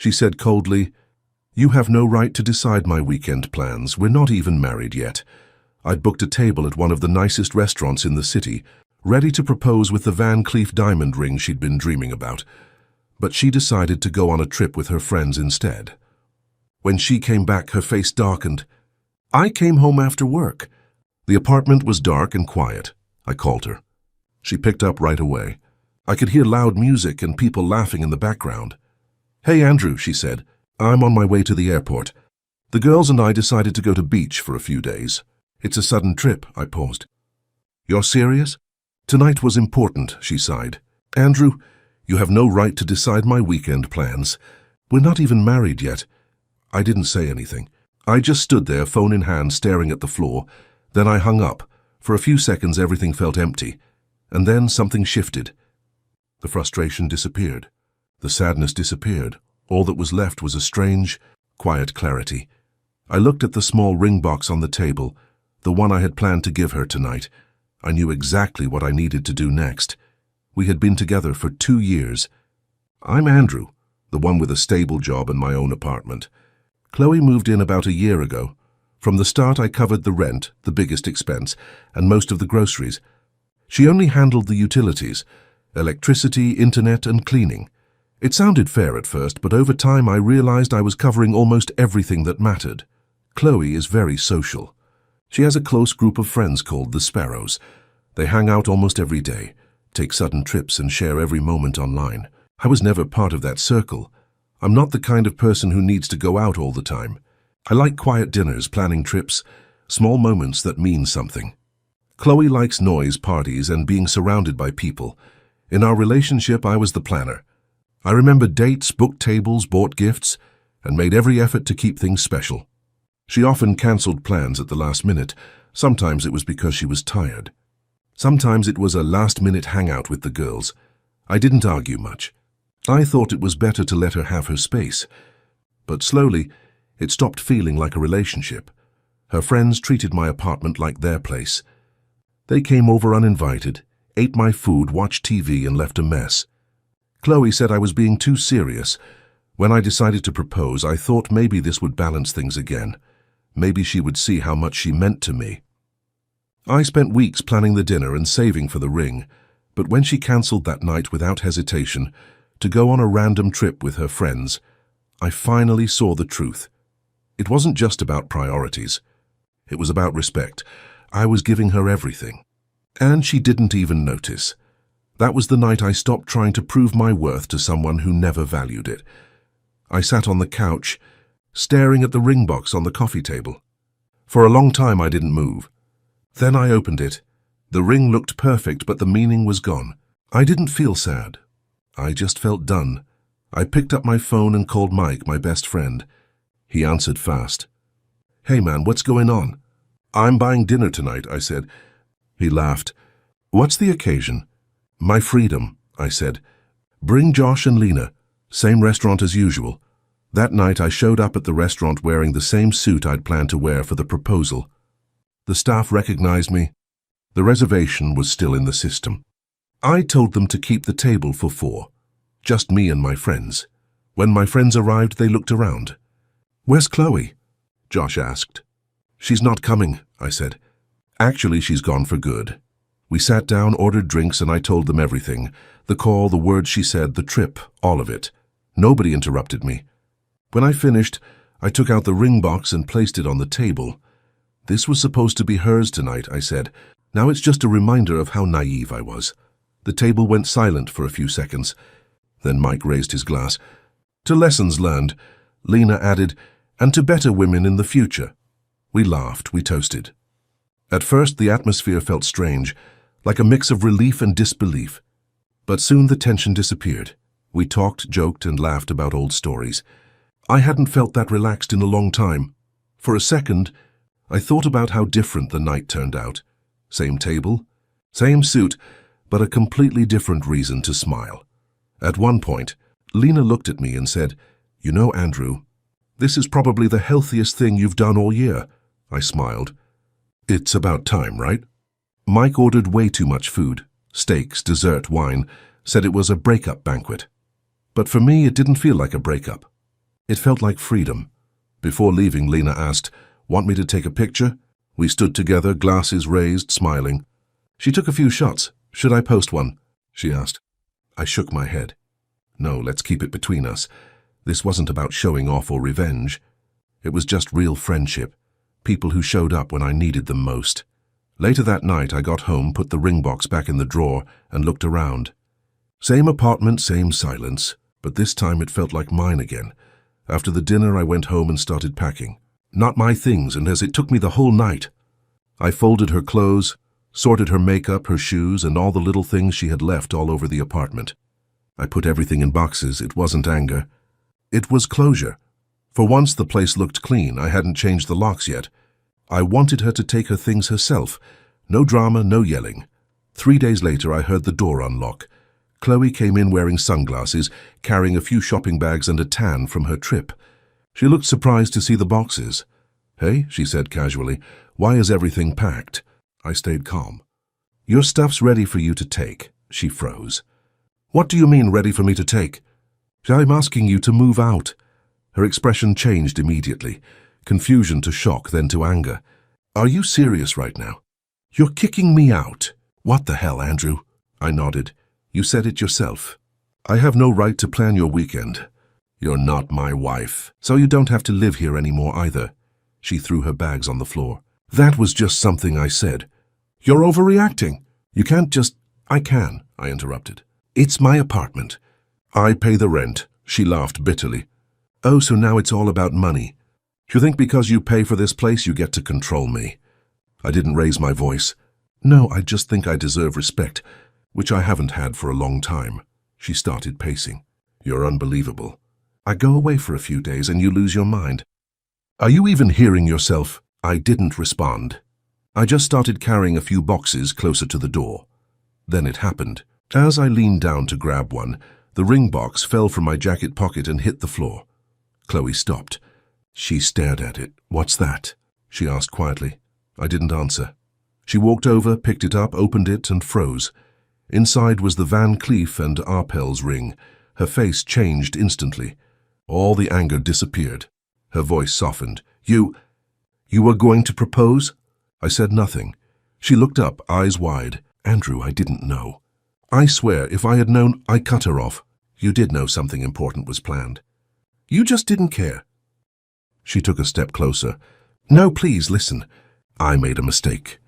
She said coldly, "You have no right to decide my weekend plans. We're not even married yet." I'd booked a table at one of the nicest restaurants in the city, ready to propose with the Van Cleef diamond ring she'd been dreaming about. But she decided to go on a trip with her friends instead. When she came back, her face darkened. I came home after work. The apartment was dark and quiet. I called her. She picked up right away. I could hear loud music and people laughing in the background. "Hey, Andrew," she said. "I'm on my way to the airport. The girls and I decided to go to beach for a few days. It's a sudden trip." I paused. "You're serious?" "Tonight was important," she sighed. "Andrew, you have no right to decide my weekend plans. We're not even married yet." I didn't say anything. I just stood there, phone in hand, staring at the floor. Then I hung up. For a few seconds everything felt empty. And then something shifted. The frustration disappeared. The sadness disappeared. All that was left was a strange, quiet clarity. I looked at the small ring box on the table, the one I had planned to give her tonight. I knew exactly what I needed to do next. We had been together for 2 years. I'm Andrew, the one with a stable job and my own apartment. Chloe moved in about a year ago. From the start, I covered the rent, the biggest expense, and most of the groceries. She only handled the utilities, electricity, internet, and cleaning. It sounded fair at first, but over time I realized I was covering almost everything that mattered. Chloe is very social. She has a close group of friends called the Sparrows. They hang out almost every day, take sudden trips, and share every moment online. I was never part of that circle. I'm not the kind of person who needs to go out all the time. I like quiet dinners, planning trips, small moments that mean something. Chloe likes noise, parties, and being surrounded by people. In our relationship, I was the planner. I remembered dates, booked tables, bought gifts, and made every effort to keep things special. She often cancelled plans at the last minute. Sometimes it was because she was tired. Sometimes it was a last-minute hangout with the girls. I didn't argue much. I thought it was better to let her have her space. But slowly, it stopped feeling like a relationship. Her friends treated my apartment like their place. They came over uninvited, ate my food, watched TV, and left a mess. Chloe said I was being too serious. When I decided to propose, I thought maybe this would balance things again. Maybe she would see how much she meant to me. I spent weeks planning the dinner and saving for the ring, but when she cancelled that night without hesitation, to go on a random trip with her friends, I finally saw the truth. It wasn't just about priorities. It was about respect. I was giving her everything. And she didn't even notice. That was the night I stopped trying to prove my worth to someone who never valued it. I sat on the couch, staring at the ring box on the coffee table. For a long time I didn't move. Then I opened it. The ring looked perfect, but the meaning was gone. I didn't feel sad. I just felt done. I picked up my phone and called Mike, my best friend. He answered fast. "Hey man, what's going on?" "I'm buying dinner tonight," I said. He laughed. "What's the occasion?" "My freedom," I said. "Bring Josh and Lena. Same restaurant as usual." That night I showed up at the restaurant wearing the same suit I'd planned to wear for the proposal. The staff recognized me. The reservation was still in the system. I told them to keep the table for 4. Just me and my friends. When my friends arrived, they looked around. "Where's Chloe?" Josh asked. "She's not coming," I said. "Actually, she's gone for good." We sat down, ordered drinks, and I told them everything. The call, the words she said, the trip, all of it. Nobody interrupted me. When I finished, I took out the ring box and placed it on the table. "This was supposed to be hers tonight," I said. "Now it's just a reminder of how naive I was." The table went silent for a few seconds. Then Mike raised his glass. "To lessons learned," Lena added, "and to better women in the future." We laughed, we toasted. At first, the atmosphere felt strange, like a mix of relief and disbelief. But soon the tension disappeared. We talked, joked, and laughed about old stories. I hadn't felt that relaxed in a long time. For a second, I thought about how different the night turned out. Same table, same suit, but a completely different reason to smile. At one point, Lena looked at me and said, "You know, Andrew, this is probably the healthiest thing you've done all year." I smiled. "It's about time, right?" Mike ordered way too much food. Steaks, dessert, wine, said it was a breakup banquet. But for me, it didn't feel like a breakup. It felt like freedom. Before leaving, Lena asked, "Want me to take a picture?" We stood together, glasses raised, smiling. She took a few shots. "Should I post one?" she asked. I shook my head. "No, let's keep it between us. This wasn't about showing off or revenge. It was just real friendship. People who showed up when I needed them most." Later that night, I got home, put the ring box back in the drawer, and looked around. Same apartment, same silence, but this time it felt like mine again. After the dinner, I went home and started packing. Not my things, and as it took me the whole night. I folded her clothes, sorted her makeup, her shoes, and all the little things she had left all over the apartment. I put everything in boxes. It wasn't anger. It was closure. For once, the place looked clean. I hadn't changed the locks yet. I wanted her to take her things herself. No drama, no yelling. 3 days later, I heard the door unlock. Chloe came in wearing sunglasses, carrying a few shopping bags and a tan from her trip. She looked surprised to see the boxes. "Hey," she said casually, "why is everything packed?" I stayed calm. "Your stuff's ready for you to take." She froze. "What do you mean, ready for me to take?" "I'm asking you to move out." Her expression changed immediately. Confusion to shock, then to anger. "Are you serious right now? You're kicking me out." "What the hell, Andrew?" I nodded. "You said it yourself. I have no right to plan your weekend. You're not my wife, so you don't have to live here anymore either." She threw her bags on the floor. "That was just something I said." "You're overreacting. You can't just—" "I can," I interrupted. "It's my apartment. I pay the rent." She laughed bitterly. "Oh, so now it's all about money. You think because you pay for this place you get to control me?" I didn't raise my voice. "No, I just think I deserve respect, which I haven't had for a long time." She started pacing. "You're unbelievable. I go away for a few days and you lose your mind. Are you even hearing yourself?" I didn't respond. I just started carrying a few boxes closer to the door. Then it happened. As I leaned down to grab one, the ring box fell from my jacket pocket and hit the floor. Chloe stopped. She stared at it. "What's that?" she asked quietly. I didn't answer. She walked over, picked it up, opened it, and froze. Inside was the Van Cleef and Arpels ring. Her face changed instantly. All the anger disappeared. Her voice softened. You were going to propose?" I said nothing. She looked up, eyes wide. "Andrew, I didn't know." "I swear, if I had known—" I cut her off. "You did know something important was planned. You just didn't care." She took a step closer. "No, please, listen. I made a mistake.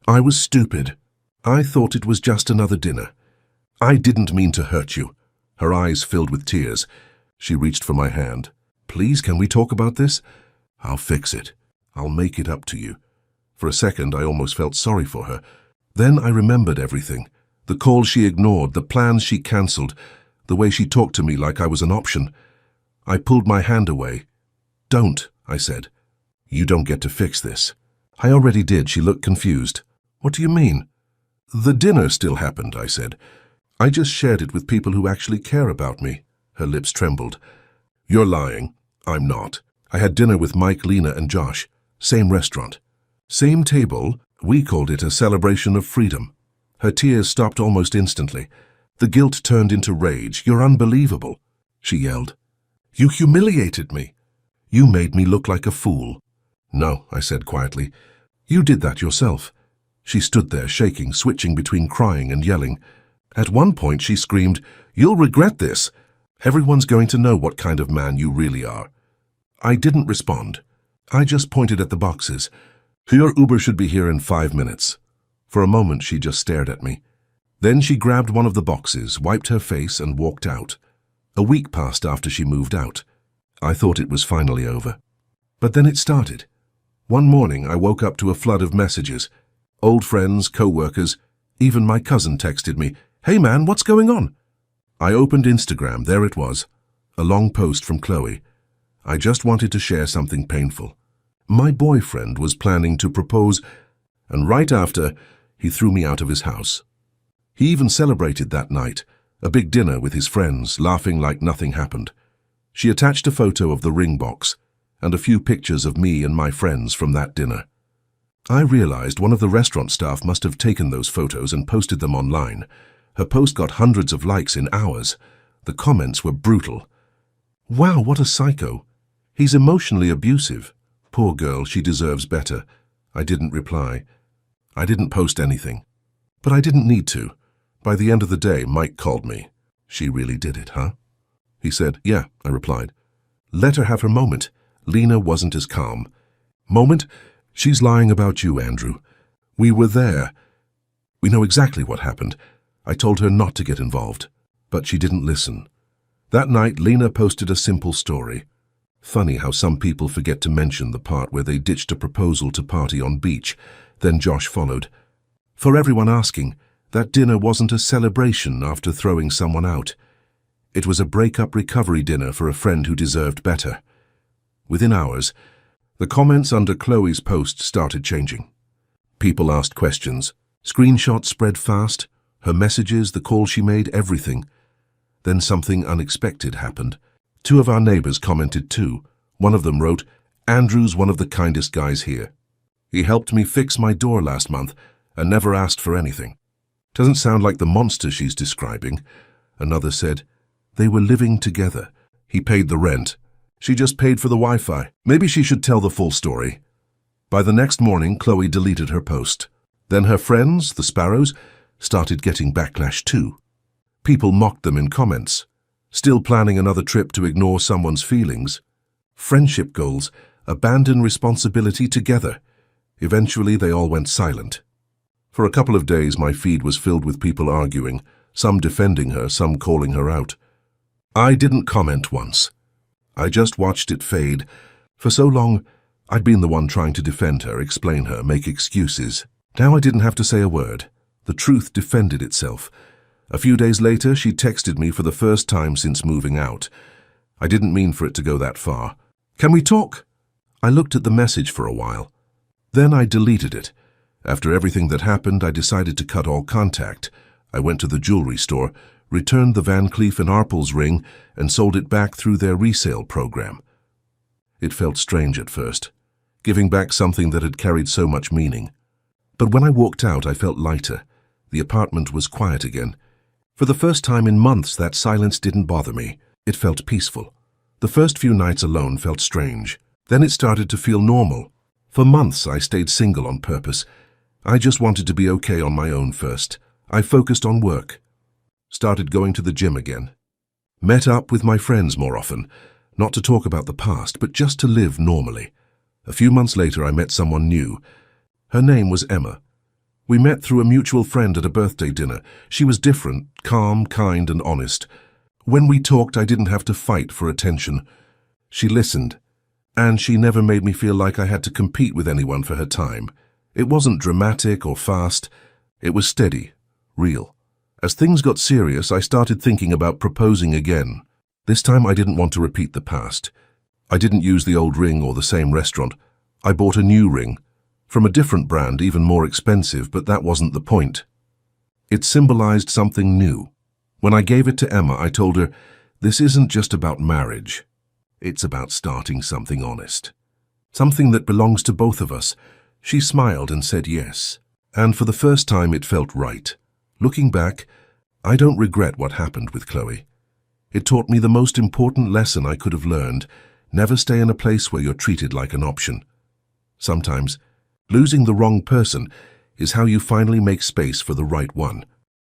I was stupid. I thought it was just another dinner. I didn't mean to hurt you." Her eyes filled with tears. She reached for my hand. "Please, can we talk about this?" "I'll fix it. I'll make it up to you." For a second, I almost felt sorry for her. Then I remembered everything. The calls she ignored, the plans she cancelled, the way she talked to me like I was an option. I pulled my hand away. "Don't," I said. "You don't get to fix this." "I already did." She looked confused. "What do you mean?" "The dinner still happened," I said. "I just shared it with people who actually care about me." Her lips trembled. "You're lying." "I'm not. I had dinner with Mike, Lena, and Josh. Same restaurant. Same table. We called it a celebration of freedom." Her tears stopped almost instantly. The guilt turned into rage. "You're unbelievable," she yelled. "You humiliated me. You made me look like a fool." "No," I said quietly. "You did that yourself." She stood there, shaking, switching between crying and yelling. At one point she screamed, "You'll regret this. Everyone's going to know what kind of man you really are." I didn't respond. I just pointed at the boxes. "Your Uber should be here in 5 minutes." For a moment she just stared at me. Then she grabbed one of the boxes, wiped her face, and walked out. A week passed after she moved out. I thought it was finally over. But then it started. One morning I woke up to a flood of messages. Old friends, co-workers, even my cousin texted me, "Hey man, what's going on?" I opened Instagram. There it was. A long post from Chloe. I just wanted to share something painful. My boyfriend was planning to propose, and right after, he threw me out of his house. He even celebrated that night, a big dinner with his friends, laughing like nothing happened. She attached a photo of the ring box and a few pictures of me and my friends from that dinner. I realized one of the restaurant staff must have taken those photos and posted them online. Her post got hundreds of likes in hours. The comments were brutal. Wow, what a psycho. He's emotionally abusive. Poor girl, she deserves better. I didn't reply. I didn't post anything. But I didn't need to. By the end of the day, Mike called me. She really did it, huh? He said, yeah, I replied. Let her have her moment. Lena wasn't as calm. Moment? She's lying about you, Andrew. We were there. We know exactly what happened. I told her not to get involved, but she didn't listen. That night, Lena posted a simple story. Funny how some people forget to mention the part where they ditched a proposal to party on beach. Then Josh followed. For everyone asking, that dinner wasn't a celebration after throwing someone out. It was a breakup recovery dinner for a friend who deserved better. Within hours, the comments under Chloe's post started changing. People asked questions. Screenshots spread fast. Her messages, the call she made, everything. Then something unexpected happened. 2 of our neighbors commented too. One of them wrote, Andrew's one of the kindest guys here. He helped me fix my door last month and never asked for anything. Doesn't sound like the monster she's describing. Another said, they were living together. He paid the rent. She just paid for the Wi-Fi. Maybe she should tell the full story. By the next morning, Chloe deleted her post. Then her friends, the Sparrows, started getting backlash too. People mocked them in comments. Still planning another trip to ignore someone's feelings. Friendship goals, abandon responsibility together. Eventually, they all went silent. For a couple of days, my feed was filled with people arguing, some defending her, some calling her out. I didn't comment once. I just watched it fade. For so long, I'd been the one trying to defend her, explain her, make excuses. Now I didn't have to say a word. The truth defended itself. A few days later, she texted me for the first time since moving out. I didn't mean for it to go that far. Can we talk? I looked at the message for a while. Then I deleted it. After everything that happened, I decided to cut all contact. I went to the jewelry store, returned the Van Cleef & Arpels ring, and sold it back through their resale program. It felt strange at first, giving back something that had carried so much meaning. But when I walked out, I felt lighter. The apartment was quiet again. For the first time in months, that silence didn't bother me. It felt peaceful. The first few nights alone felt strange. Then it started to feel normal. For months, I stayed single on purpose. I just wanted to be okay on my own first. I focused on work. Started going to the gym again. Met up with my friends more often, not to talk about the past, but just to live normally. A few months later, I met someone new. Her name was Emma. We met through a mutual friend at a birthday dinner. She was different, calm, kind, and honest. When we talked, I didn't have to fight for attention. She listened, and she never made me feel like I had to compete with anyone for her time. It wasn't dramatic or fast. It was steady, real. As things got serious, I started thinking about proposing again. This time I didn't want to repeat the past. I didn't use the old ring or the same restaurant. I bought a new ring, from a different brand, even more expensive, but that wasn't the point. It symbolized something new. When I gave it to Emma, I told her, this isn't just about marriage. It's about starting something honest. Something that belongs to both of us. She smiled and said yes. And for the first time, it felt right. Looking back, I don't regret what happened with Chloe. It taught me the most important lesson I could have learned. Never stay in a place where you're treated like an option. Sometimes, losing the wrong person is how you finally make space for the right one.